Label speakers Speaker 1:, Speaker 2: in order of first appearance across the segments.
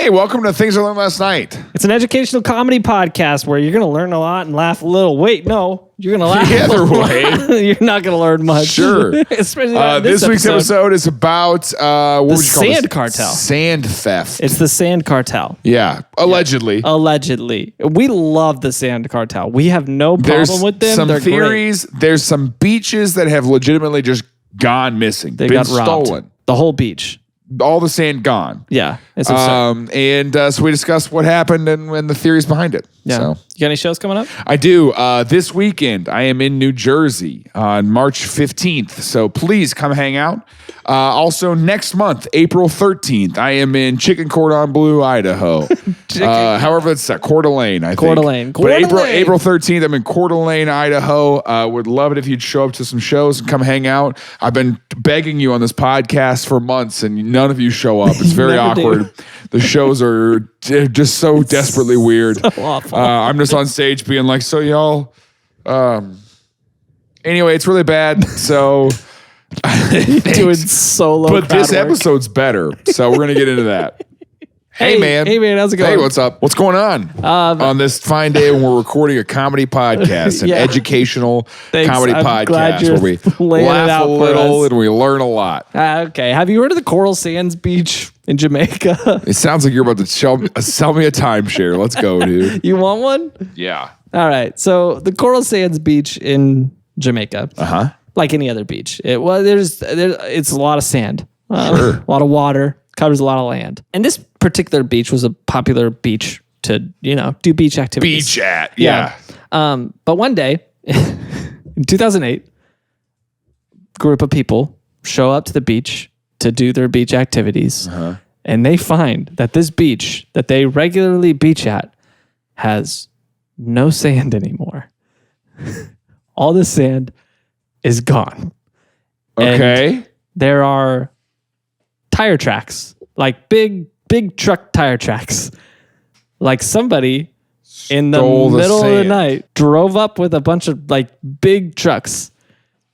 Speaker 1: Hey, welcome to Things I Learned Last Night.
Speaker 2: It's an educational comedy podcast where you're going to learn a lot and laugh a little. Wait, no, you're going to laugh
Speaker 1: The other
Speaker 2: a little.
Speaker 1: way.
Speaker 2: You're not going to learn much.
Speaker 1: Sure.
Speaker 2: Especially on
Speaker 1: this week's episode is about what would you call
Speaker 2: Sand
Speaker 1: this?
Speaker 2: Cartel.
Speaker 1: Sand theft.
Speaker 2: It's the Sand Cartel.
Speaker 1: Yeah, allegedly.
Speaker 2: Allegedly. We love the Sand Cartel. We have no problem with them.
Speaker 1: Some
Speaker 2: They're
Speaker 1: theories.
Speaker 2: great.
Speaker 1: There's some beaches that have legitimately just gone missing.
Speaker 2: They
Speaker 1: been
Speaker 2: got robbed.
Speaker 1: stolen.
Speaker 2: The whole beach.
Speaker 1: All the sand gone.
Speaker 2: Yeah. It's absurd.
Speaker 1: So we discussed what happened and the theories behind it.
Speaker 2: Yeah.
Speaker 1: So.
Speaker 2: You got any shows coming up?
Speaker 1: I do. This weekend, I am in New Jersey on March 15th. So please come hang out. Also, next month, April 13th, I am in Chicken Cordon Bleu, Idaho. However, it's Coeur d'Alene, I think.
Speaker 2: Coeur d'Alene.
Speaker 1: But April 13th, I'm in Coeur d'Alene, Idaho. Would love it if you'd show up to some shows and come hang out. I've been begging you on this podcast for months, and none of you show up. It's very awkward. The shows are just so desperately weird.
Speaker 2: So awful.
Speaker 1: I'm just on stage being like, so y'all. Anyway, it's really bad. So.
Speaker 2: Doing solo
Speaker 1: But this
Speaker 2: crowd work.
Speaker 1: episode's better, so we're gonna get into that. Hey man,
Speaker 2: how's it going?
Speaker 1: Hey, what's up? What's going on this fine day when we're recording a comedy podcast, an
Speaker 2: Yeah.
Speaker 1: educational
Speaker 2: Thanks.
Speaker 1: comedy
Speaker 2: I'm glad
Speaker 1: podcast
Speaker 2: you're
Speaker 1: where we
Speaker 2: laying it
Speaker 1: laugh
Speaker 2: out
Speaker 1: a
Speaker 2: for
Speaker 1: little
Speaker 2: us.
Speaker 1: and we learn a lot.
Speaker 2: Okay. Have you heard of the Coral Sands Beach in Jamaica?
Speaker 1: It sounds like you're about to sell me a timeshare. Let's go, dude.
Speaker 2: You want one?
Speaker 1: Yeah.
Speaker 2: All right. So the Coral Sands Beach in Jamaica, like any other beach, it's a lot of sand,
Speaker 1: Sure.
Speaker 2: a lot of water, covers a lot of land. And this particular beach was a popular beach to, do beach activities.
Speaker 1: Beach at, yeah.
Speaker 2: But one day in 2008, a group of people show up to the beach to do their beach activities. And they find that this beach that they regularly beach at has no sand anymore. All the sand is gone.
Speaker 1: Okay.
Speaker 2: And there are tire tracks, like big truck tire tracks. Like somebody in the middle of the night drove up with a bunch of like big trucks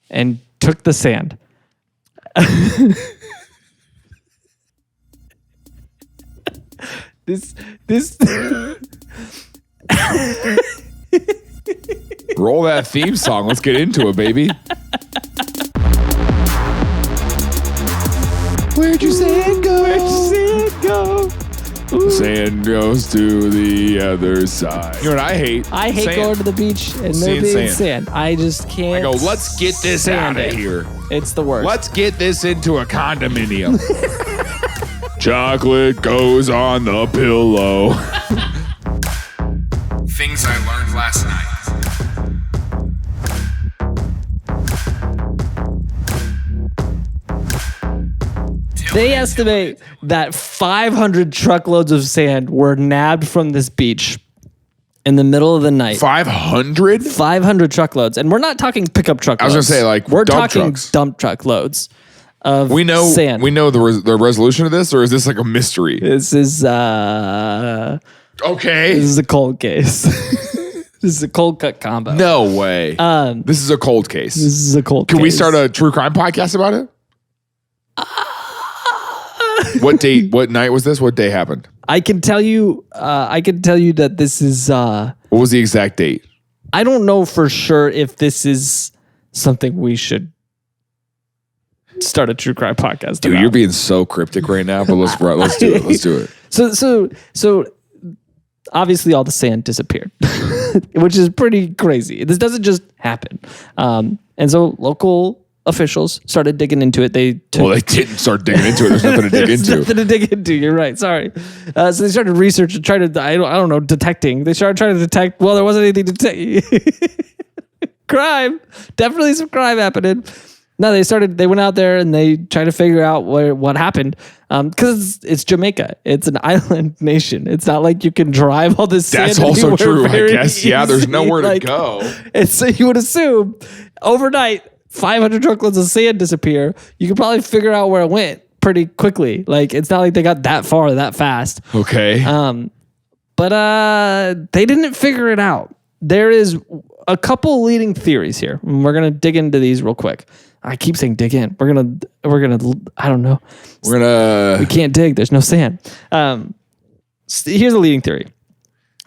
Speaker 2: and took the sand. This
Speaker 1: Roll that theme song. Let's get into it, baby. Where'd your sand go?
Speaker 2: Where'd your sand go? Ooh.
Speaker 1: Sand goes to the other side. You know what I hate?
Speaker 2: I hate
Speaker 1: sand.
Speaker 2: going to the beach and there
Speaker 1: Seeing
Speaker 2: being
Speaker 1: sand.
Speaker 2: sand. I just can't.
Speaker 1: I go, let's get this out
Speaker 2: stand
Speaker 1: of
Speaker 2: it.
Speaker 1: here.
Speaker 2: It's the worst.
Speaker 1: Let's get this into a condominium. Chocolate goes on the pillow. Things I learned last night.
Speaker 2: They estimate that 500 truckloads of sand were nabbed from this beach in the middle of the night.
Speaker 1: 500?
Speaker 2: 500 truckloads. And we're not talking pickup truckloads.
Speaker 1: I was going to say, like,
Speaker 2: we're
Speaker 1: dump
Speaker 2: talking
Speaker 1: trucks.
Speaker 2: dump truckloads of
Speaker 1: We know
Speaker 2: sand.
Speaker 1: We know the resolution of this, or is this like a mystery?
Speaker 2: This is
Speaker 1: Okay.
Speaker 2: this is a cold case. This is a cold cut combo.
Speaker 1: No way. This is a cold case.
Speaker 2: This is a cold
Speaker 1: Can
Speaker 2: case.
Speaker 1: we start a true crime podcast about it? What date? What night was this? What day happened?
Speaker 2: I can tell you that this is
Speaker 1: What was the exact date?
Speaker 2: I don't know for sure if this is something we should start a true crime podcast
Speaker 1: Dude,
Speaker 2: about.
Speaker 1: you're being so cryptic right now, but let's do it. Let's do it.
Speaker 2: So obviously all the sand disappeared, which is pretty crazy. This doesn't just happen. And so local officials started digging into it. They
Speaker 1: didn't start digging into it. There's nothing to dig
Speaker 2: There's
Speaker 1: into.
Speaker 2: nothing to dig into. You're right. Sorry. So they started researching, trying to, I don't know, detecting. They started trying to detect. Well, there wasn't anything to detect. Crime. Definitely some crime happening. No, they went out there and they tried to figure out what happened. Because it's Jamaica. It's an island nation. It's not like you can drive all this sand.
Speaker 1: That's also
Speaker 2: anywhere
Speaker 1: true, I
Speaker 2: very
Speaker 1: guess. Yeah, there's
Speaker 2: easy.
Speaker 1: nowhere
Speaker 2: Like,
Speaker 1: to go.
Speaker 2: And so you would assume overnight, 500 truckloads of sand disappear. You could probably figure out where it went pretty quickly. Like, it's not like they got that far that fast.
Speaker 1: Okay.
Speaker 2: But they didn't figure it out. There is a couple leading theories here. And we're gonna dig into these real quick. I keep saying dig in. We're gonna. I don't know.
Speaker 1: We're gonna.
Speaker 2: We can't dig. There's no sand. here's the leading theory.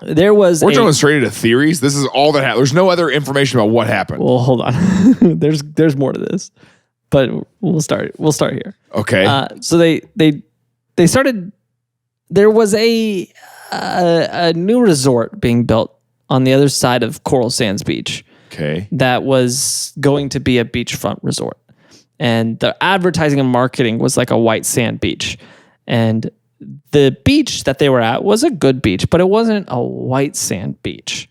Speaker 2: There was
Speaker 1: We're going straight into theories. This is all that happened. There's no other information about what happened.
Speaker 2: Well, hold on. there's more to this, but we'll start here.
Speaker 1: Okay.
Speaker 2: So they started. There was a new resort being built on the other side of Coral Sands Beach.
Speaker 1: Okay.
Speaker 2: That was going to be a beachfront resort, and the advertising and marketing was like a white sand beach, and the beach that they were at was a good beach, but it wasn't a white sand beach.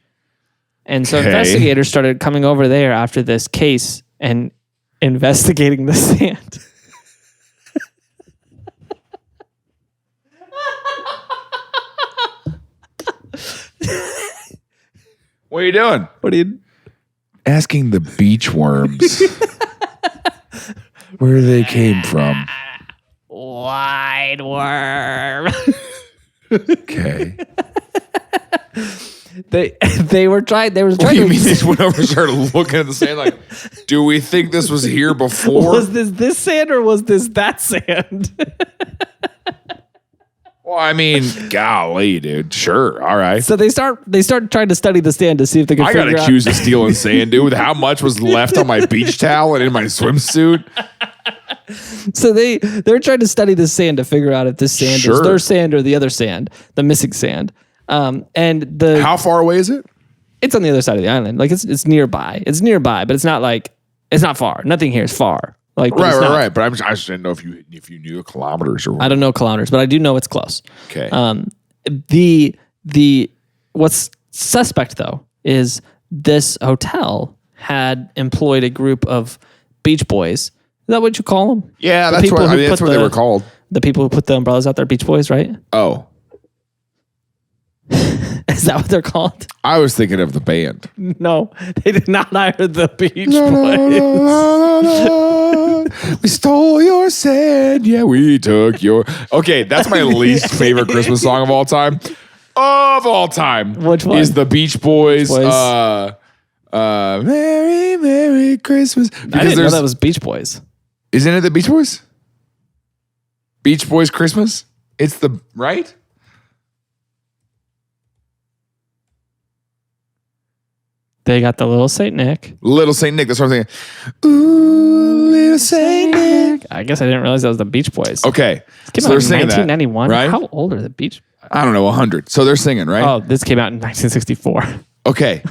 Speaker 2: And so investigators started coming over there after this case and investigating the sand.
Speaker 1: What are you doing?
Speaker 2: What are you
Speaker 1: asking the beach worms where they came from?
Speaker 2: Wide worm.
Speaker 1: Okay.
Speaker 2: They were trying. They were
Speaker 1: What
Speaker 2: trying.
Speaker 1: do you
Speaker 2: to,
Speaker 1: mean they went over and started looking at the sand like, do we think this was here before?
Speaker 2: Was this sand or was this that sand?
Speaker 1: Well, I mean, golly, dude. Sure. All right.
Speaker 2: So they start trying to study the sand to see if they can.
Speaker 1: I got
Speaker 2: figure out.
Speaker 1: accused of stealing sand, dude. With how much was left on my beach towel and in my swimsuit?
Speaker 2: So they're trying to study the sand to figure out if this sand is their sand or the other sand, the missing sand. And
Speaker 1: how far away is it?
Speaker 2: It's on the other side of the island. Like it's nearby. It's nearby, but it's not far. Nothing here is far. Like
Speaker 1: right. But I just didn't know if you knew kilometers or.
Speaker 2: I don't know kilometers, but I do know it's close.
Speaker 1: Okay.
Speaker 2: The what's suspect though is this hotel had employed a group of beach boys. Is that what you call them?
Speaker 1: Yeah, that's what they were called.
Speaker 2: The people who put the umbrellas out there, beach boys, right?
Speaker 1: Oh.
Speaker 2: Is that what they're called?
Speaker 1: I was thinking of the band.
Speaker 2: No, they did not hire the beach boys.
Speaker 1: No. We stole your sand. Yeah, we took your. Okay, that's my least favorite Christmas song of all time. Of all time.
Speaker 2: Which one?
Speaker 1: Is the Beach Boys. Merry, Merry Christmas. Because
Speaker 2: I didn't know that was Beach Boys.
Speaker 1: Isn't it the Beach Boys? Beach Boys Christmas? It's the, right?
Speaker 2: They got the Little Saint Nick.
Speaker 1: Little Saint Nick. That's what I'm thinking. Ooh, Little Saint Nick.
Speaker 2: I guess I didn't realize that was the Beach Boys.
Speaker 1: Okay.
Speaker 2: Came out in 1991.
Speaker 1: Right?
Speaker 2: How old are the Beach Boys?
Speaker 1: I don't know, 100. So they're singing, right?
Speaker 2: Oh, this came out in 1964.
Speaker 1: Okay.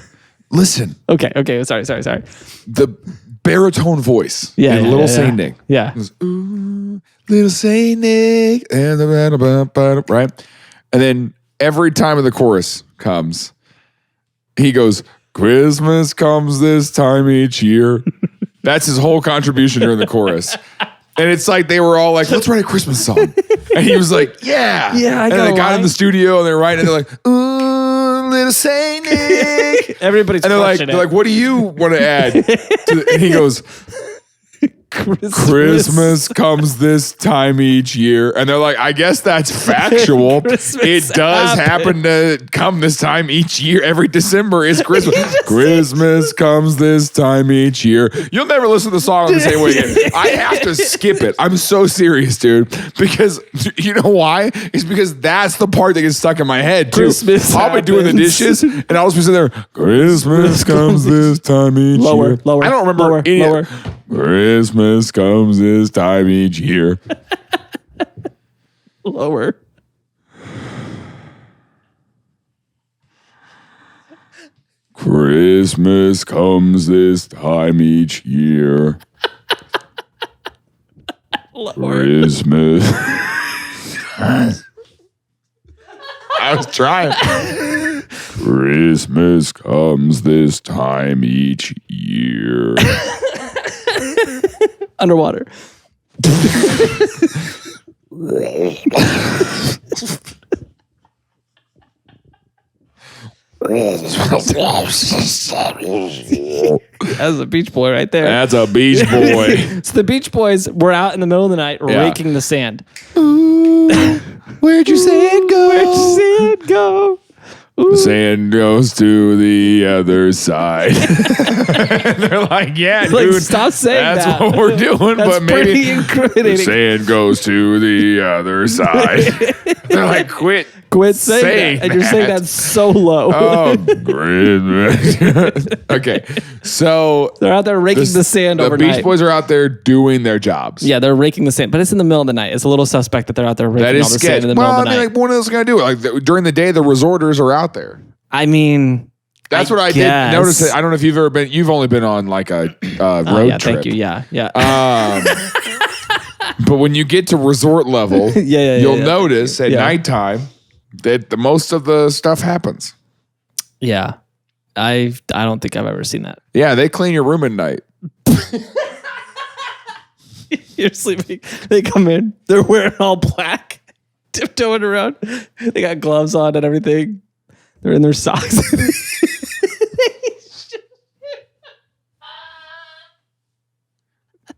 Speaker 1: Listen.
Speaker 2: Okay. Sorry.
Speaker 1: The baritone voice.
Speaker 2: Yeah.
Speaker 1: in Little Saint Nick.
Speaker 2: Yeah.
Speaker 1: Goes, ooh, Little Saint Nick. And the right? And then every time the chorus comes, he goes, Christmas comes this time each year. That's his whole contribution during the chorus. And it's like they were all like, let's write a Christmas song. And he was like, yeah.
Speaker 2: Yeah,
Speaker 1: and they got in the studio and they're writing and they're like, ooh, Little Saint Nick.
Speaker 2: Everybody's
Speaker 1: and they're like, what do you want to add? And he goes, Christmas comes this time each year. And they're like, I guess that's factual. It does happen to come this time each year. Every December is Christmas. Christmas comes this time each year. You'll never listen to the song the same way again. I have to skip it. I'm so serious, dude. Because you know why? It's because that's the part that gets stuck in my head, too. I'll be doing the dishes and I'll just be sitting there, Christmas comes this time each year.
Speaker 2: Lower.
Speaker 1: I don't remember
Speaker 2: Lower.
Speaker 1: Christmas comes this time each year.
Speaker 2: Lower.
Speaker 1: Christmas comes this time each year.
Speaker 2: Lower.
Speaker 1: Christmas. I was trying. Christmas comes this time each year.
Speaker 2: Underwater. That's a Beach Boy right there.
Speaker 1: That's a Beach Boy.
Speaker 2: So the Beach Boys were out in the middle of the night raking the sand.
Speaker 1: Ooh, where'd your sand go?
Speaker 2: Where'd your sand go?
Speaker 1: The sand goes to the other side. They're like, yeah, dude.
Speaker 2: Stop saying
Speaker 1: that's
Speaker 2: that.
Speaker 1: what we're doing.
Speaker 2: That's
Speaker 1: but maybe
Speaker 2: pretty incriminating.
Speaker 1: the sand goes to the other side. They're like, quit
Speaker 2: Quit saying that. And you're saying that so low.
Speaker 1: Oh, great. Okay. So
Speaker 2: they're out there raking the sand overnight.
Speaker 1: The Beach Boys are out there doing their jobs.
Speaker 2: Yeah, they're raking the sand, but it's in the middle of the night. It's a little suspect that they're out there raking all the sand in the middle of the night.
Speaker 1: Like, when else going to do it? Like during the day, the resorters are out there.
Speaker 2: I mean,
Speaker 1: that's what I did notice. I don't know if you've ever been. You've only been on like a road trip.
Speaker 2: Thank you. Yeah.
Speaker 1: But when you get to resort level, you'll notice at nighttime that the most of the stuff happens.
Speaker 2: Yeah. I don't think I've ever seen that.
Speaker 1: Yeah, they clean your room at night.
Speaker 2: You're sleeping. They come in. They're wearing all black, tiptoeing around. They got gloves on and everything. They're in their socks.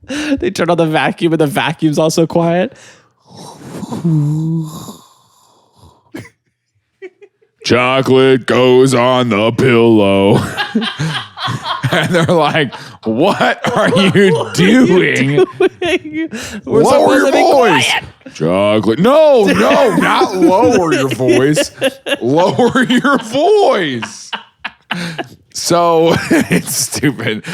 Speaker 2: They turn on the vacuum and the vacuum's also quiet.
Speaker 1: Chocolate goes on the pillow. And they're like, what are you doing? Lower your voice. Chocolate. No, not lower your voice. Lower your voice. So it's stupid.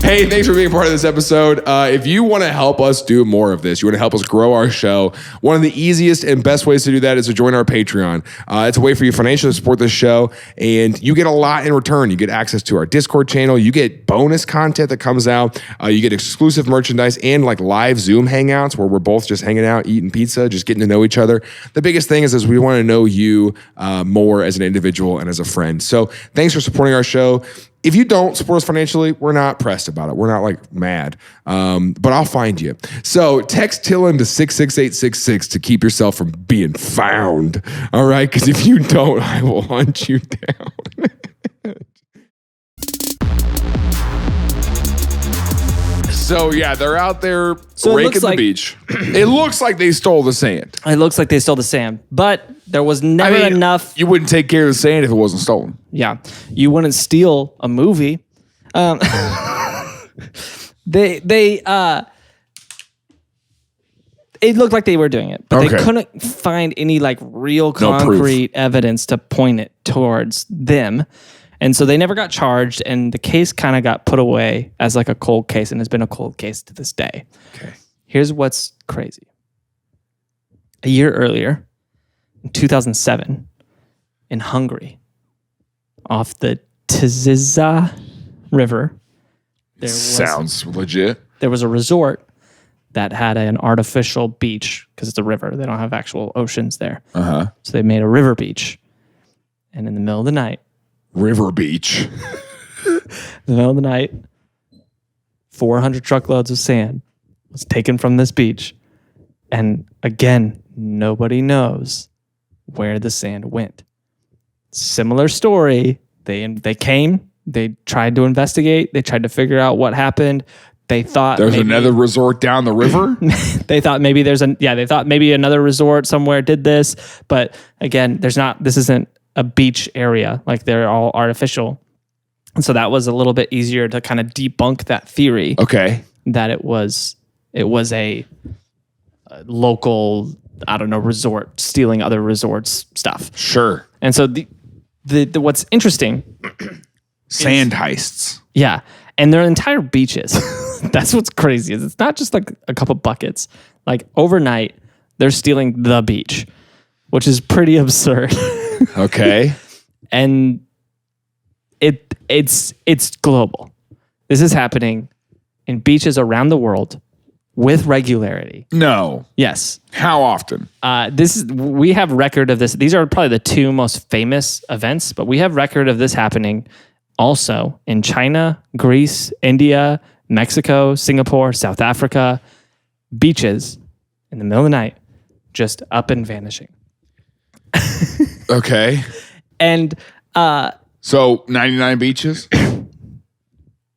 Speaker 1: Hey, thanks for being part of this episode. If you want to help us do more of this, you want to help us grow our show, one of the easiest and best ways to do that is to join our Patreon. It's a way for you financially to support this show, and you get a lot in return. You get access to our Discord channel. You get bonus content that comes out. You get exclusive merchandise and like live Zoom hangouts where we're both just hanging out, eating pizza, just getting to know each other. The biggest thing is we want to know you more as an individual and as a friend. So thanks for supporting our show. If you don't support us financially, we're not pressed about it. We're not like mad, but I'll find you. So text TILLN to 66866 to keep yourself from being found. All right, because if you don't, I will hunt you down. So yeah, they're out there raking the beach. It looks like they stole the sand.
Speaker 2: It looks like they stole the sand, but there was never enough.
Speaker 1: You wouldn't take care of the sand if it wasn't stolen.
Speaker 2: Yeah, you wouldn't steal a movie. It looked like they were doing it, but they couldn't find any like real concrete evidence to point it towards them. And so they never got charged, and the case kind of got put away as like a cold case, and has been a cold case to this day.
Speaker 1: Okay.
Speaker 2: Here's what's crazy. A year earlier, in 2007, in Hungary, off the Tiziza River,
Speaker 1: sounds legit.
Speaker 2: There was a resort that had an artificial beach because it's a river. They don't have actual oceans there. So they made a river beach, and in the middle of the night,
Speaker 1: River Beach.
Speaker 2: In the middle of the night, 400 truckloads of sand was taken from this beach. And again, nobody knows where the sand went. Similar story. They came, they tried to investigate, they tried to figure out what happened. They thought
Speaker 1: there's another resort down the river.
Speaker 2: They thought maybe they thought maybe another resort somewhere did this, but again, this isn't a beach area, like they're all artificial. And so that was a little bit easier to kind of debunk that theory.
Speaker 1: Okay.
Speaker 2: That it was a local, I don't know, resort stealing other resorts stuff.
Speaker 1: Sure.
Speaker 2: And so the what's interesting,
Speaker 1: sand heists.
Speaker 2: Yeah. And their entire beaches. That's what's crazy. Is it's not just like a couple buckets. Like overnight, they're stealing the beach, which is pretty absurd.
Speaker 1: Okay.
Speaker 2: And it's global. This is happening in beaches around the world with regularity.
Speaker 1: No.
Speaker 2: Yes.
Speaker 1: How often?
Speaker 2: We have record of this. These are probably the two most famous events, but we have record of this happening also in China, Greece, India, Mexico, Singapore, South Africa. Beaches in the middle of the night, just up and vanishing.
Speaker 1: Okay.
Speaker 2: And
Speaker 1: so 99 beaches?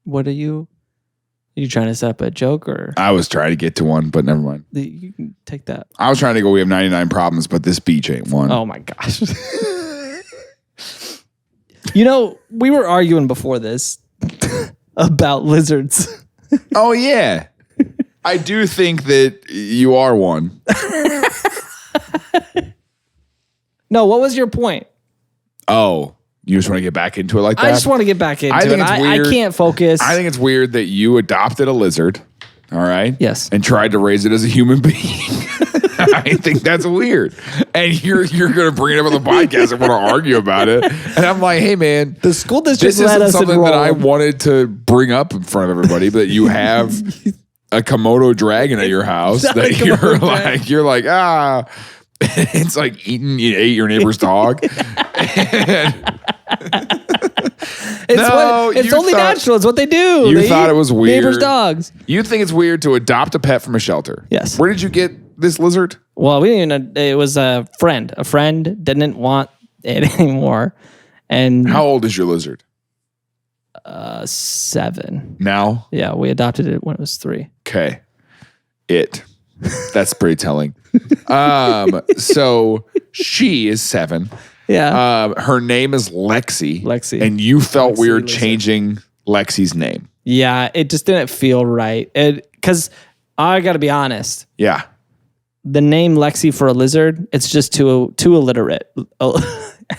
Speaker 2: What are you trying to set up a joke, or?
Speaker 1: I was trying to get to one, but never mind.
Speaker 2: You can take that.
Speaker 1: I was trying to go, we have 99 problems, but this beach ain't one.
Speaker 2: Oh my gosh. We were arguing before this about lizards.
Speaker 1: Oh yeah. I do think that you are one.
Speaker 2: No, what was your point?
Speaker 1: Oh, you just want to get back into it like that?
Speaker 2: I just want to get back into it. I can't focus.
Speaker 1: I think it's weird that you adopted a lizard, all right?
Speaker 2: Yes.
Speaker 1: And tried to raise it as a human being. I think that's weird. And you're going to bring it up on the podcast and want to argue about it. And I'm like, hey, man.
Speaker 2: The school district
Speaker 1: this isn't something that I wanted to bring up in front of everybody, but you have a Komodo dragon at your house that you're like, it's like you ate your neighbor's dog.
Speaker 2: It's only natural. It's what they do.
Speaker 1: You thought it was weird.
Speaker 2: Neighbors' dogs.
Speaker 1: You think it's weird to adopt a pet from a shelter?
Speaker 2: Yes.
Speaker 1: Where did you get this lizard?
Speaker 2: Well, we didn't. It was a friend. A friend didn't want it anymore. And
Speaker 1: how old is your lizard?
Speaker 2: 7.
Speaker 1: Now?
Speaker 2: Yeah, we adopted it when it was 3.
Speaker 1: Okay. That's pretty telling. So she is 7.
Speaker 2: Yeah.
Speaker 1: Her name is Lexi.
Speaker 2: Lexi.
Speaker 1: And you felt
Speaker 2: Lexi
Speaker 1: weird
Speaker 2: lizard.
Speaker 1: changing Lexi's name.
Speaker 2: Yeah, it just didn't feel right. Because I got to be honest.
Speaker 1: Yeah.
Speaker 2: The name Lexi for a lizard, it's just too illiterate.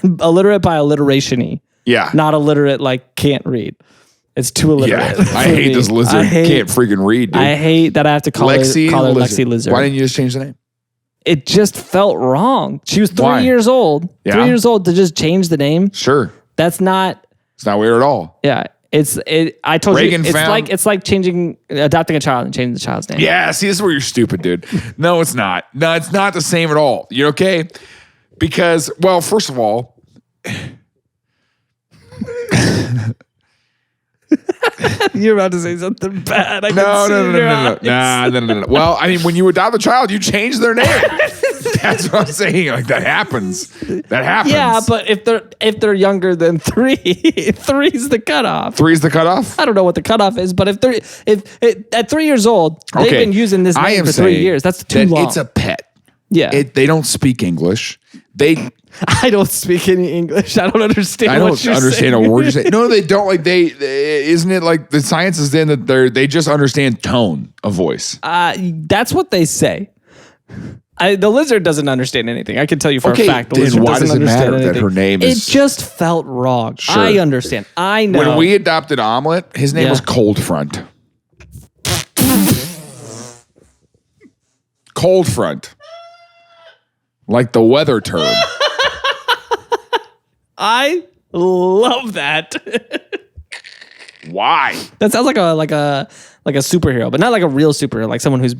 Speaker 2: Illiterate by alliteration-y.
Speaker 1: Yeah.
Speaker 2: Not illiterate like can't read. It's too illiterate.
Speaker 1: Yeah. I hate this lizard. Can't freaking read, dude.
Speaker 2: I hate that I have to call her Lexi Lizard.
Speaker 1: Why didn't you just change the name?
Speaker 2: It just felt wrong. She was 3 years old.
Speaker 1: Yeah.
Speaker 2: 3 years old to just change the name.
Speaker 1: Sure.
Speaker 2: That's not.
Speaker 1: It's not weird at all.
Speaker 2: Yeah. I told
Speaker 1: Reagan
Speaker 2: you.
Speaker 1: found-
Speaker 2: It's like adopting a child and changing the child's name.
Speaker 1: Yeah. See, this is where you're stupid, dude. No, it's not. No, it's not the same at all. You okay? Because, well, first of all,
Speaker 2: You're about to say something bad.
Speaker 1: No. Well, I mean, when you adopt a child, you change their name. That's what I'm saying. Like that happens. That happens.
Speaker 2: Yeah, but if they're younger than 3, 3's the cutoff.
Speaker 1: 3's the cutoff?
Speaker 2: I don't know what the cutoff is, but at 3 years old, they've been using this name for 3 years. That's too long.
Speaker 1: It's a pet.
Speaker 2: Yeah.
Speaker 1: They don't speak English.
Speaker 2: I don't speak any English. I don't understand.
Speaker 1: I don't understand a word you're saying. No, they don't. Like isn't it like the science is in that they just understand tone of voice.
Speaker 2: That's what they say. The lizard doesn't understand anything. I can tell you for a fact. The lizard
Speaker 1: why does it matter
Speaker 2: anything.
Speaker 1: that her name is?
Speaker 2: It just felt wrong.
Speaker 1: Sure.
Speaker 2: I understand. I know.
Speaker 1: When we adopted Omelet, his name was Cold Front. Cold Front. Like the weather term.
Speaker 2: I love that.
Speaker 1: Why?
Speaker 2: That sounds like a superhero, but not like a real superhero, like someone who's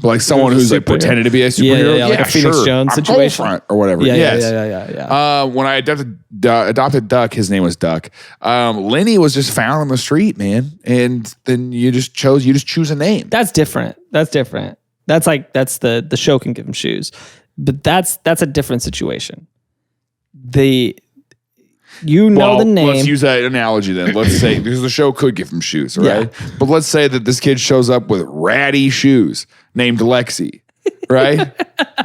Speaker 1: like pretending to be a superhero.
Speaker 2: Yeah, like a Phoenix Jones situation
Speaker 1: Cold Front or whatever.
Speaker 2: Yeah.
Speaker 1: When I adopted Duck, his name was Duck. Lenny was just found on the street, man, and then you just choose a name.
Speaker 2: That's different. That's the show can give him shoes. But that's a different situation. The name.
Speaker 1: Let's use that analogy then. Let's say because the show could give him shoes, right? Yeah. But let's say that this kid shows up with ratty shoes named Lexi, right?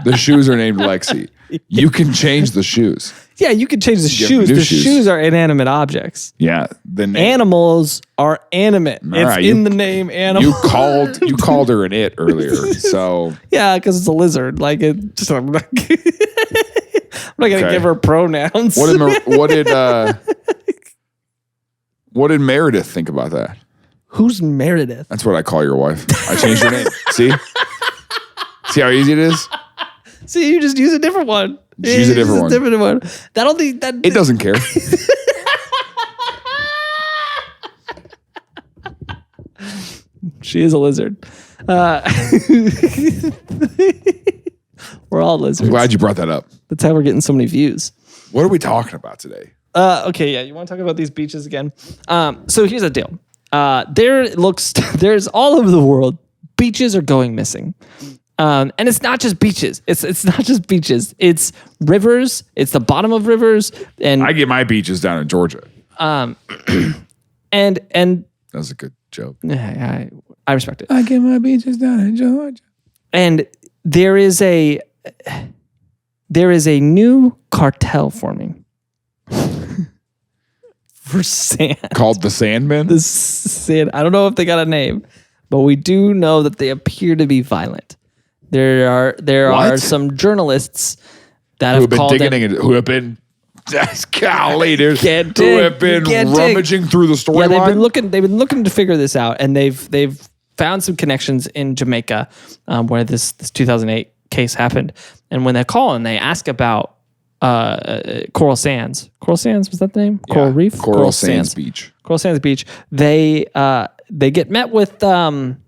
Speaker 1: The shoes are named Lexi. You can change the shoes.
Speaker 2: Yeah, you can change the shoes. The shoes are inanimate objects.
Speaker 1: Yeah,
Speaker 2: animals are animate. It's in the name animal.
Speaker 1: You called her an it earlier, so
Speaker 2: yeah, because it's a lizard. Like it. Just, I'm not gonna give her pronouns.
Speaker 1: What did Meredith think about that?
Speaker 2: Who's Meredith?
Speaker 1: That's what I call your wife. I changed her name. See how easy it is.
Speaker 2: See, you just use a different one.
Speaker 1: Use a different one.
Speaker 2: It
Speaker 1: doesn't care.
Speaker 2: She is a lizard. We're all lizards.
Speaker 1: I'm glad you brought that up.
Speaker 2: That's how we're getting so many views.
Speaker 1: What are we talking about today?
Speaker 2: Okay, yeah. You want to talk about these beaches again? So here's the deal. There's all over the world, beaches are going missing. And it's not just beaches. It's not just beaches. It's rivers. It's the bottom of rivers. And
Speaker 1: I get my beaches down in Georgia.
Speaker 2: And
Speaker 1: that was a good joke.
Speaker 2: I respect it.
Speaker 1: I get my beaches down in Georgia.
Speaker 2: And there is a new cartel forming for sand.
Speaker 1: Called the Sandmen?
Speaker 2: The sand. I don't know if they got a name, but we do know that they appear to be violent. There are some journalists that have called them,
Speaker 1: who have been golly, dude, who have been rummaging through the storyline.
Speaker 2: Yeah, they've been looking to figure this out, and they've found some connections in Jamaica, where this 2008 case happened. And when they call and they ask about Coral Sands, was that the name?
Speaker 1: Yeah.
Speaker 2: Coral Reef,
Speaker 1: Coral Sands Beach.
Speaker 2: Coral Sands Beach. They get met with
Speaker 1: some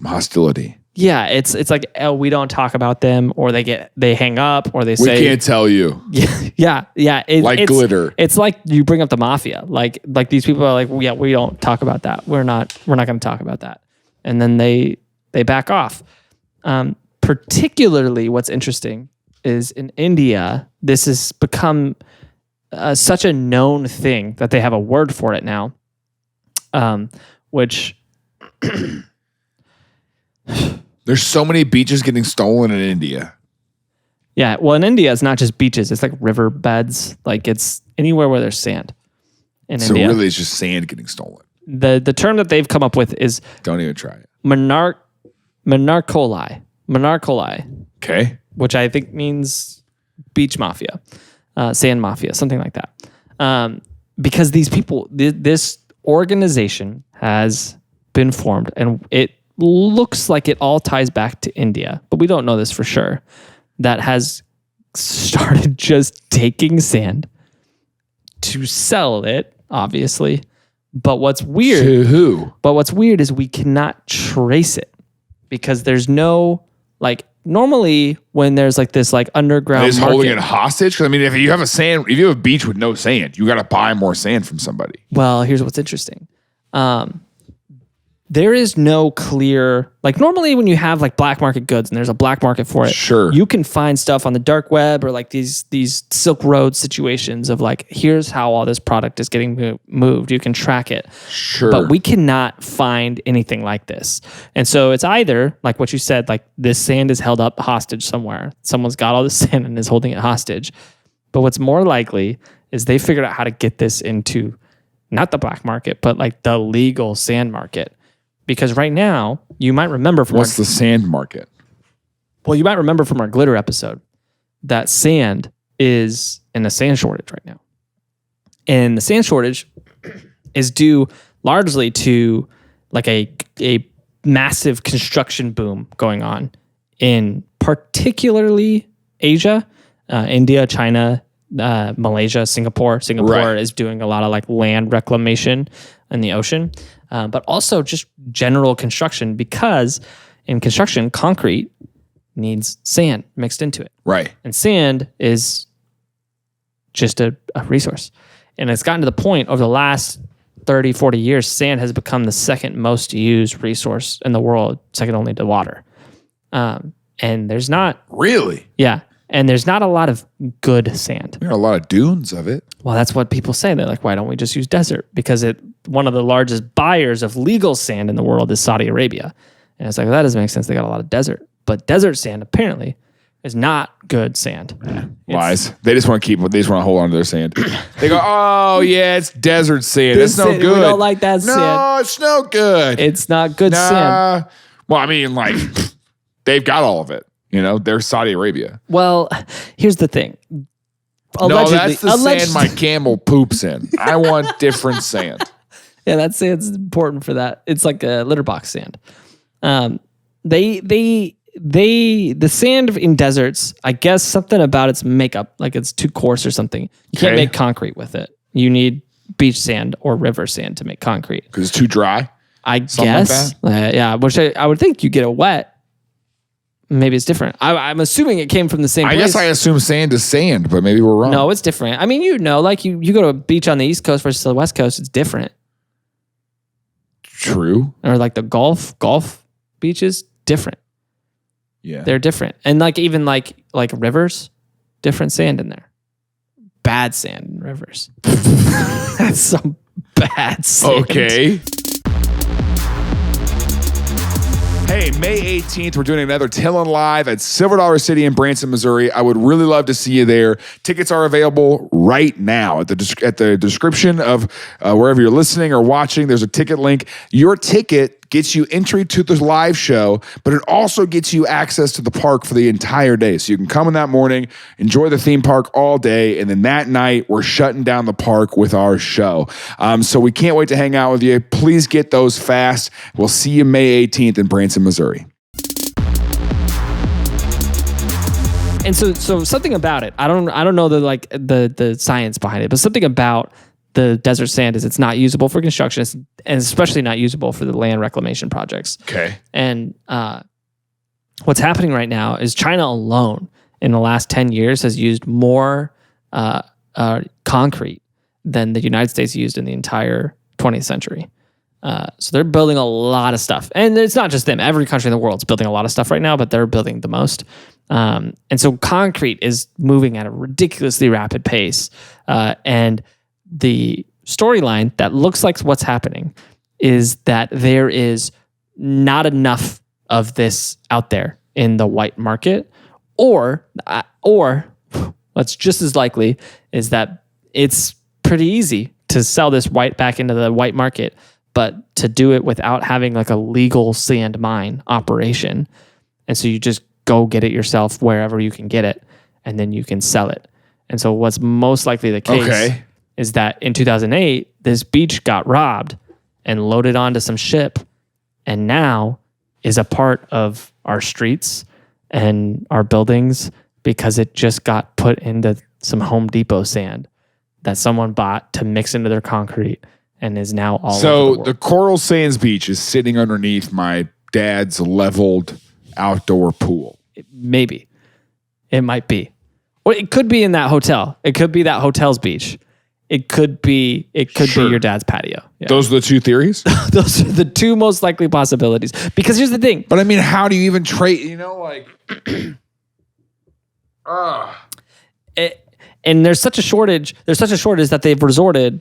Speaker 1: hostility.
Speaker 2: Yeah, it's like, oh, we don't talk about them, or they hang up, or they say
Speaker 1: we can't tell you.
Speaker 2: Yeah. It's
Speaker 1: glitter.
Speaker 2: It's like you bring up the mafia. Like these people are like, yeah, we don't talk about that. We're not going to talk about that. And then they back off. Particularly, what's interesting is in India, this has become such a known thing that they have a word for it now, which.
Speaker 1: There's so many beaches getting stolen in India.
Speaker 2: Yeah, well, in India, it's not just beaches. It's like river beds. Like, it's anywhere where there's sand in India.
Speaker 1: So really, it's just sand getting stolen.
Speaker 2: The term that they've come up with is...
Speaker 1: Don't even try it.
Speaker 2: Monarcholi.
Speaker 1: Okay.
Speaker 2: Which I think means beach mafia, sand mafia, something like that. Because these people, this organization has been formed, and it looks like it all ties back to India, but we don't know this for sure, that has started just taking sand to sell it, obviously. But what's weird...
Speaker 1: To who?
Speaker 2: But what's weird is we cannot trace it, because there's no, like, normally when there's like this like underground
Speaker 1: Is
Speaker 2: market,
Speaker 1: holding it hostage? Because I mean, if you have a beach with no sand, you got to buy more sand from somebody.
Speaker 2: Well, here's what's interesting. There is no clear, like normally when you have like black market goods and there's a black market for it,
Speaker 1: sure,
Speaker 2: you can find stuff on the dark web or like these Silk Road situations of like, here's how all this product is getting moved. You can track it.
Speaker 1: Sure.
Speaker 2: But we cannot find anything like this. And so it's either like what you said, like this sand is held up hostage somewhere. Someone's got all this sand and is holding it hostage. But what's more likely is they figured out how to get this into not the black market, but like the legal sand market. Because right now, you might remember from
Speaker 1: the sand market?
Speaker 2: Well, you might remember from our glitter episode that sand is in a sand shortage right now. And the sand shortage is due largely to like a massive construction boom going on in particularly Asia, India, China, Malaysia, Singapore. Singapore is doing a lot of like land reclamation in the ocean. But also just general construction, because in construction, concrete needs sand mixed into it.
Speaker 1: Right.
Speaker 2: And sand is just a resource. And it's gotten to the point over the last 30, 40 years, sand has become the second most used resource in the world, second only to water. And there's not...
Speaker 1: Really?
Speaker 2: Yeah. And there's not a lot of good sand.
Speaker 1: There are a lot of dunes of it.
Speaker 2: Well, that's what people say. They're like, why don't we just use desert? Because one of the largest buyers of legal sand in the world is Saudi Arabia. And it's like, well, that doesn't make sense. They got a lot of desert. But desert sand apparently is not good sand.
Speaker 1: Wise. They just want to hold on to their sand. They go, oh yeah, it's desert sand. It's no good.
Speaker 2: We don't like that sand.
Speaker 1: No, it's no good.
Speaker 2: It's not good sand.
Speaker 1: Well, I mean, like, they've got all of it. You know, they're Saudi Arabia.
Speaker 2: Well, here's the thing.
Speaker 1: Allegedly, no, that's the sand my camel poops in. I want different sand.
Speaker 2: Yeah, that sand's important for that. It's like a litter box sand. The sand in deserts, I guess something about its makeup, like it's too coarse or something. You can't make concrete with it. You need beach sand or river sand to make concrete.
Speaker 1: Because it's too dry?
Speaker 2: I guess. Like yeah, which I would think you get it wet. Maybe it's different. I'm assuming it came from the same place.
Speaker 1: I guess I assume sand is sand, but maybe we're wrong.
Speaker 2: No, it's different. I mean, like you go to a beach on the East Coast versus the West Coast, it's different.
Speaker 1: True.
Speaker 2: Or like the Gulf beaches, different.
Speaker 1: Yeah.
Speaker 2: They're different. And like even like rivers, different sand in there. Bad sand in rivers. That's some bad sand.
Speaker 1: Okay. Hey, May 18th, we're doing another TILLN Live at Silver Dollar City in Branson, Missouri. I would really love to see you there. Tickets are available right now at the description of wherever you're listening or watching. There's a ticket link. Your ticket gets you entry to the live show, but it also gets you access to the park for the entire day. So you can come in that morning, enjoy the theme park all day, and then that night we're shutting down the park with our show. So we can't wait to hang out with you. Please get those fast. We'll see you May 18th in Branson, Missouri.
Speaker 2: And so something about it, I don't know the science behind it, but something about the desert sand is it's not usable for construction, and especially not usable for the land reclamation projects.
Speaker 1: Okay.
Speaker 2: And what's happening right now is China alone in the last 10 years has used more concrete than the United States used in the entire 20th century. So they're building a lot of stuff. And it's not just them. Every country in the world is building a lot of stuff right now, but they're building the most. And so concrete is moving at a ridiculously rapid pace. And the storyline that looks like what's happening is that there is not enough of this out there in the white market, or what's just as likely is that it's pretty easy to sell this white back into the white market, but to do it without having like a legal sand mine operation. And so you just go get it yourself wherever you can get it, and then you can sell it. And so what's most likely the case is that in 2008, this beach got robbed and loaded onto some ship, and now is a part of our streets and our buildings because it just got put into some Home Depot sand that someone bought to mix into their concrete and is now all over the world.
Speaker 1: The Coral Sands Beach is sitting underneath my dad's leveled outdoor pool.
Speaker 2: Maybe. It might be. Or it could be in that hotel. It could be that hotel's beach. It could be your dad's patio. Yeah.
Speaker 1: Those are the two theories?
Speaker 2: Those are the two most likely possibilities. Because here's the thing.
Speaker 1: But I mean, how do you even trade,
Speaker 2: and there's such a shortage that they've resorted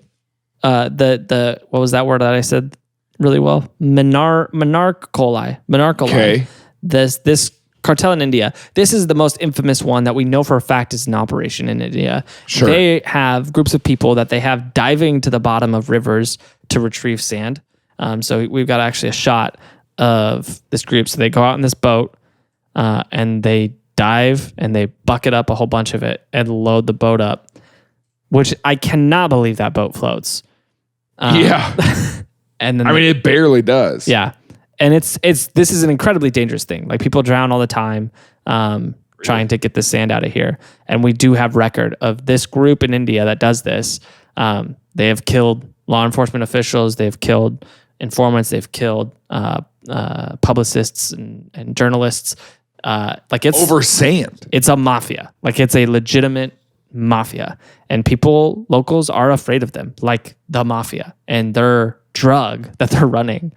Speaker 2: what was that word that I said really well? Monarcholi.
Speaker 1: Okay.
Speaker 2: This cartel in India. This is the most infamous one that we know for a fact is in operation in India.
Speaker 1: Sure.
Speaker 2: They have groups of people that they have diving to the bottom of rivers to retrieve sand. So we've got actually a shot of this group. So they go out in this boat and they dive and they bucket up a whole bunch of it and load the boat up, which I cannot believe that boat floats.
Speaker 1: Yeah.
Speaker 2: And then
Speaker 1: it barely does.
Speaker 2: Yeah. And this is an incredibly dangerous thing. Like people drown all the time trying to get the sand out of here. And we do have record of this group in India that does this. They have killed law enforcement officials. They've killed informants. They've killed publicists and journalists. It's
Speaker 1: over sand.
Speaker 2: It's a mafia. Like it's a legitimate mafia. And locals are afraid of them, like the mafia. And their drug that they're running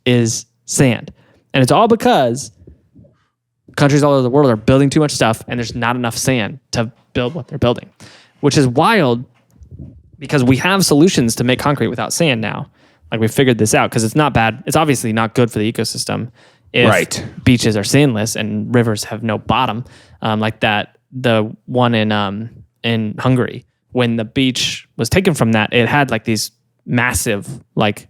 Speaker 2: is sand. And it's all because countries all over the world are building too much stuff and there's not enough sand to build what they're building, which is wild because we have solutions to make concrete without sand now. Like we figured this out because it's not bad. It's obviously not good for the ecosystem if beaches are sandless and rivers have no bottom, like that. The one in Hungary, when the beach was taken from that, it had like these massive like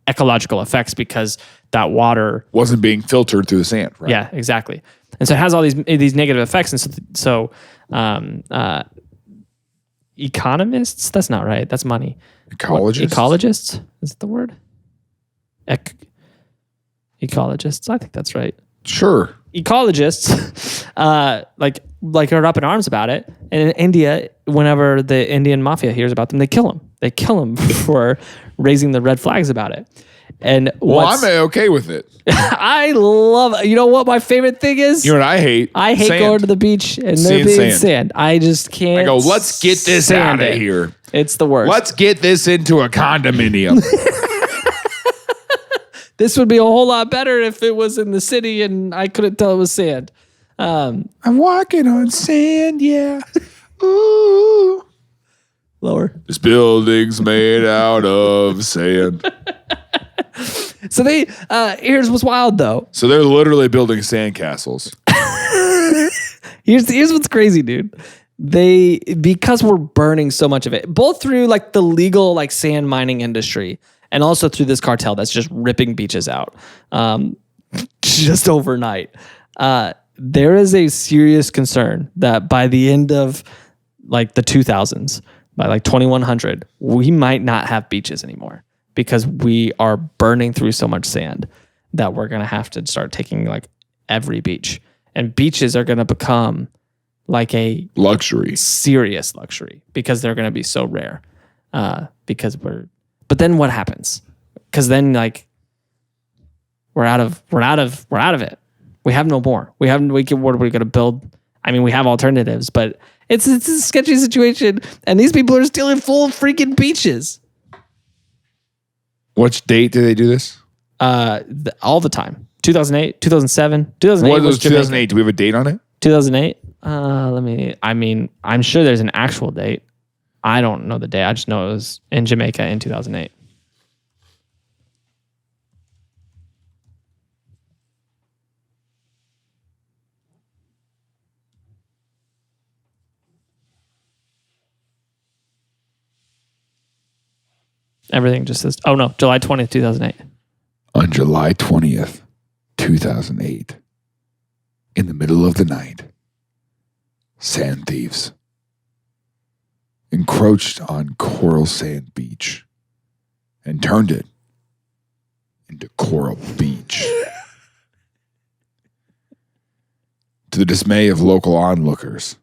Speaker 2: ecological effects because that water
Speaker 1: wasn't being filtered through the sand. Right?
Speaker 2: Yeah, exactly. And so it has all these negative effects. And so economists, that's not right. That's money. Ecologists? Is it the word? Ecologists. I think that's right.
Speaker 1: Sure.
Speaker 2: Ecologists, are up in arms about it. And in India, whenever the Indian mafia hears about them, they kill them. They kill them for raising the red flags about it. And
Speaker 1: I'm okay with it.
Speaker 2: I love. You know what my favorite thing is?
Speaker 1: You know what I hate?
Speaker 2: I hate
Speaker 1: sand.
Speaker 2: going to the beach and there being sand. I just can't.
Speaker 1: I go, let's get this out of here.
Speaker 2: It's the worst.
Speaker 1: Let's get this into a condominium.
Speaker 2: This would be a whole lot better if it was in the city and I couldn't tell it was sand.
Speaker 1: I'm walking on sand, yeah. Ooh.
Speaker 2: Lower.
Speaker 1: This building's made out of sand.
Speaker 2: So here's what's wild though.
Speaker 1: So they're literally building sandcastles.
Speaker 2: Here's what's crazy, dude. Because we're burning so much of it, both through like the legal like sand mining industry and also through this cartel that's just ripping beaches out just overnight. There is a serious concern that by the end of like the 2000s, by like 2100, we might not have beaches anymore because we are burning through so much sand that we're going to have to start taking like every beach, and beaches are going to become like a serious luxury because they're going to be so rare. But then what happens? Because then like we're out of it. We have no more. What are we going to build? I mean, we have alternatives, but it's a sketchy situation, and these people are stealing full freaking beaches.
Speaker 1: Which date did they do this?
Speaker 2: All the time. 2008, 2007, 2008.
Speaker 1: What was 2008? Do we have a date on it?
Speaker 2: 2008. I'm sure there's an actual date. I don't know the day. I just know it was in Jamaica in 2008. Everything just says, oh no, July 20th, 2008.
Speaker 1: On July 20th, 2008, in the middle of the night, sand thieves encroached on Coral Sand Beach and turned it into Coral Beach. To the dismay of local onlookers,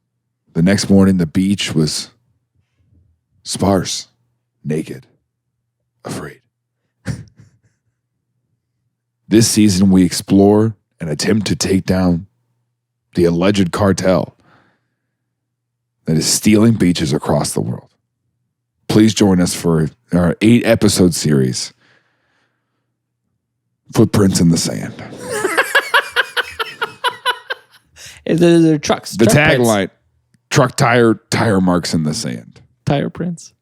Speaker 1: the next morning the beach was sparse, naked, afraid. This season we explore and attempt to take down the alleged cartel that is stealing beaches across the world. Please join us for our 8-episode series, Footprints in the Sand.
Speaker 2: They're trucks.
Speaker 1: The tagline, truck tire marks in the sand.
Speaker 2: Tire prints.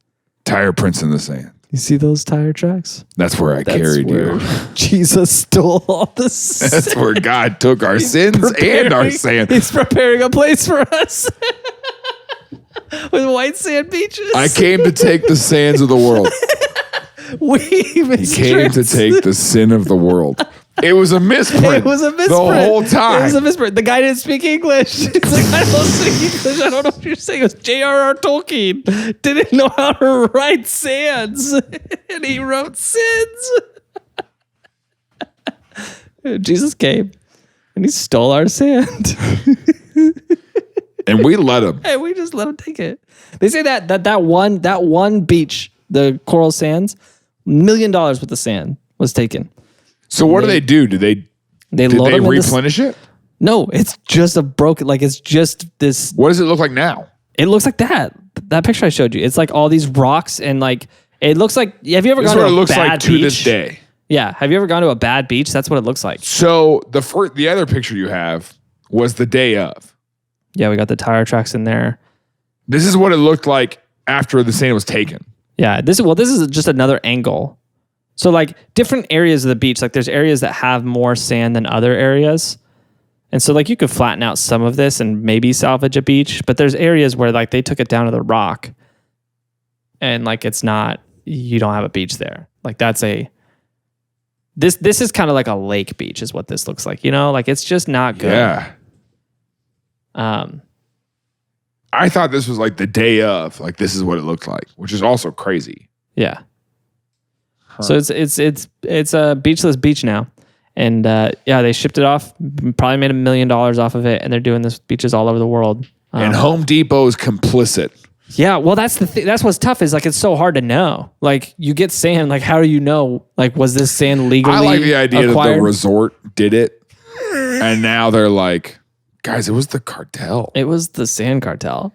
Speaker 1: Tire prints in the sand.
Speaker 2: You see those tire tracks?
Speaker 1: That's where I carried you.
Speaker 2: Jesus stole all the sand.
Speaker 1: That's where God took our sins and our sand.
Speaker 2: He's preparing a place for us. With white sand beaches.
Speaker 1: I came to take the sands of the world. He came to take the sin of the world. It was a misprint.
Speaker 2: It was a misprint.
Speaker 1: The whole time.
Speaker 2: It was a misprint. The guy didn't speak English. He's like, I don't speak English. I don't know what you're saying. It was J.R.R. Tolkien. Didn't know how to write sands. And he wrote sins. Jesus came and he stole our sand.
Speaker 1: And we let him.
Speaker 2: Hey, we just let him take it. They say that one beach, the Coral Sands, $1 million worth of sand was taken.
Speaker 1: So what do they do? Did they replenish it?
Speaker 2: No, it's just a broken, like it's just this.
Speaker 1: What does it look like now?
Speaker 2: It looks like that picture I showed you. It's like all these rocks and like, it looks like, have you ever gone to a bad beach? This is what it looks like to this day.
Speaker 1: Yeah.
Speaker 2: Have you ever gone to a bad beach? That's what it looks like.
Speaker 1: So the other picture you have was the day of.
Speaker 2: Yeah, we got the tire tracks in there.
Speaker 1: This is what it looked like after the sand was taken.
Speaker 2: Yeah, this is just another angle. So like different areas of the beach, like there's areas that have more sand than other areas. And so like you could flatten out some of this and maybe salvage a beach, but there's areas where like they took it down to the rock and like it's not, you don't have a beach there. Like this is kind of like a lake beach is what this looks like, you know, like it's just not good.
Speaker 1: Yeah. I thought this was like the day of, like this is what it looked like, which is also crazy.
Speaker 2: Yeah. Huh. So it's a beachless beach now. And they shipped it off, probably made $1 million off of it, and they're doing this with beaches all over the world.
Speaker 1: And Home Depot is complicit.
Speaker 2: Yeah, well, that's the thing. That's what's tough is like it's so hard to know. Like you get sand, like how do you know? Like was this sand legally?
Speaker 1: I like the idea
Speaker 2: acquired?
Speaker 1: that the resort did it, and now they're like, guys, it was the cartel.
Speaker 2: It was the Sand Cartel.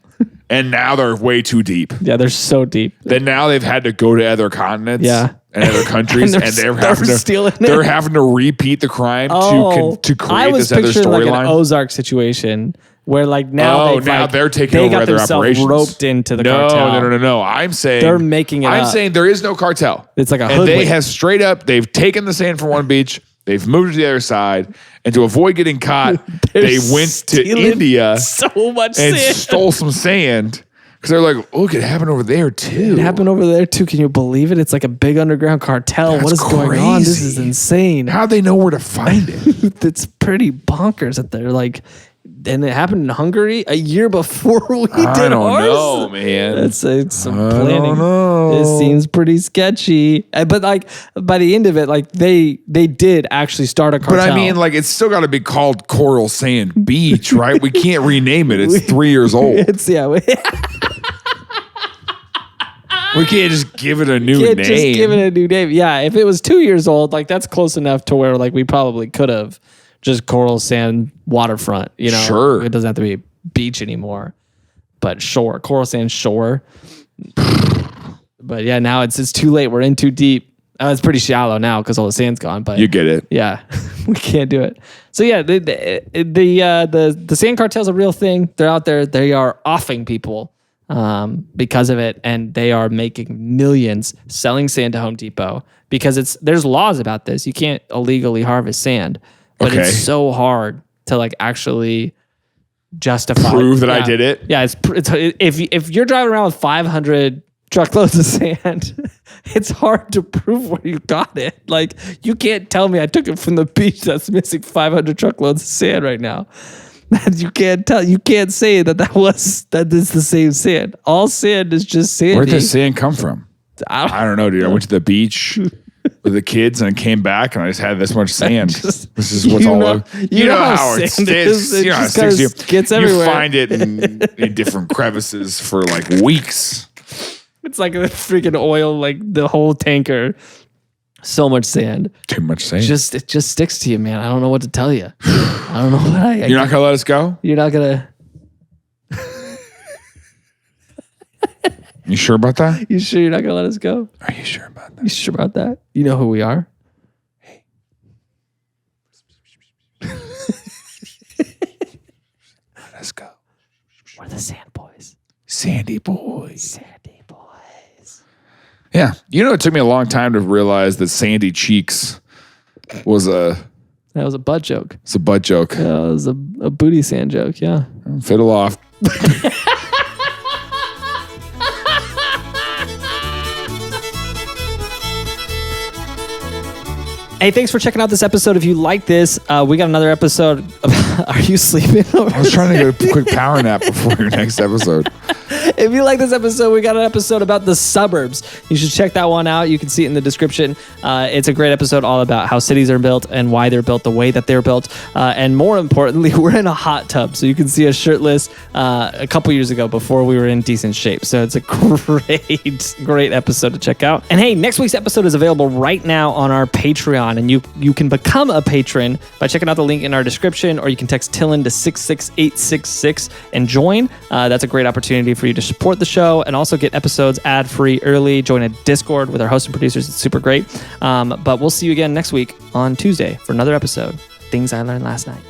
Speaker 1: And now they're way too deep.
Speaker 2: Yeah, they're so deep.
Speaker 1: Then now they've had to go to other continents.
Speaker 2: Yeah.
Speaker 1: And other countries, and they're having to repeat the crime to create this other storyline.
Speaker 2: Like an Ozark situation where like now
Speaker 1: they're taking over other operations.
Speaker 2: Roped into the cartel.
Speaker 1: No. I'm saying
Speaker 2: they're making it.
Speaker 1: I'm saying there is no cartel.
Speaker 2: It's like a
Speaker 1: and they have straight up. They've taken the sand from one beach. They've moved to the other side, and to avoid getting caught, they went to India
Speaker 2: so much
Speaker 1: and
Speaker 2: sand.
Speaker 1: stole some sand Because they're like, look, it happened over there too.
Speaker 2: It happened over there too. Can you believe it? It's like a big underground cartel.
Speaker 1: That's
Speaker 2: what is going on? This is
Speaker 1: crazy.
Speaker 2: insane.
Speaker 1: How'd they know where to find it?
Speaker 2: It's pretty bonkers that they're like, and it happened in Hungary a year before we did
Speaker 1: I don't
Speaker 2: ours.
Speaker 1: know, man.
Speaker 2: It's some
Speaker 1: I
Speaker 2: planning.
Speaker 1: don't know.
Speaker 2: It seems pretty sketchy. But like by the end of it, like they did actually start a cartel.
Speaker 1: But I mean, like, it's still got to be called Coral Sand Beach, right? We can't rename it. It's 3 years old.
Speaker 2: it's
Speaker 1: We can't just give it a new
Speaker 2: Can't
Speaker 1: name.
Speaker 2: just give it a new name. Yeah, if it was 2 years old, like that's close enough to where like we probably could have just coral sand waterfront. You know,
Speaker 1: Sure.
Speaker 2: It doesn't have to be beach anymore, but shore, coral sand shore. But yeah, now it's too late. We're in too deep. It's pretty shallow now because all the sand's gone. But
Speaker 1: You get it.
Speaker 2: yeah, we can't do it. So yeah, the sand cartel's a real thing. They're out there. They are offing people because of it, and they are making millions selling sand to Home Depot because there's laws about this. You can't illegally harvest sand, but
Speaker 1: Okay.
Speaker 2: it's so hard to like actually justify
Speaker 1: Prove that I did it?
Speaker 2: Yeah, it's if you're driving around with 500 truckloads of sand, it's hard to prove where you got it. Like you can't tell me I took it from the beach that's missing 500 truckloads of sand right now. You can't tell. You can't say that is the same sand. All sand is just sandy.
Speaker 1: Where'd the sand come from?
Speaker 2: I
Speaker 1: I don't know, dude. I went to the beach with the kids and I came back and I just had this much sand. This is what's all over.
Speaker 2: You know how
Speaker 1: it
Speaker 2: sand
Speaker 1: sticks.
Speaker 2: is. It
Speaker 1: You know how it
Speaker 2: just
Speaker 1: sticks to you.
Speaker 2: kinda gets
Speaker 1: You
Speaker 2: everywhere.
Speaker 1: find it in different crevices for like weeks.
Speaker 2: It's like a freaking oil, like the whole tanker. So much sand.
Speaker 1: Too much sand.
Speaker 2: It just sticks to you, man. I don't know what to tell you. I don't know what
Speaker 1: You're not gonna let us go?
Speaker 2: You're not gonna.
Speaker 1: You sure about that?
Speaker 2: You sure you're not gonna let us go?
Speaker 1: Are you sure about that?
Speaker 2: You sure about that? You know who we are.
Speaker 1: Let's go.
Speaker 2: We're the Sand Boys.
Speaker 1: Sandy boys.
Speaker 2: Sandy Boys.
Speaker 1: Yeah. You know, it took me a long time to realize that Sandy Cheeks was a
Speaker 2: butt joke.
Speaker 1: it's a butt joke.
Speaker 2: Yeah, it was a booty sand joke. Yeah.
Speaker 1: Fiddle Off.
Speaker 2: Hey, thanks for checking out this episode. If you like this, we got another episode. Are you sleeping over?
Speaker 1: I was trying to get a quick power nap before your next episode.
Speaker 2: If you like this episode, we got an episode about the suburbs. You should check that one out. You can see it in the description. It's a great episode all about how cities are built and why they're built the way that they're built. And more importantly, we're in a hot tub. So you can see us shirtless a couple years ago before we were in decent shape. So it's a great episode to check out. And hey, next week's episode is available right now on our Patreon. And you can become a patron by checking out the link in our description, or you can text TILLN to 66866 and join. That's a great opportunity for you to support the show and also get episodes ad-free early. Join a Discord with our hosts and producers. It's super great. But we'll see you again next week on Tuesday for another episode. Things I Learned Last Night.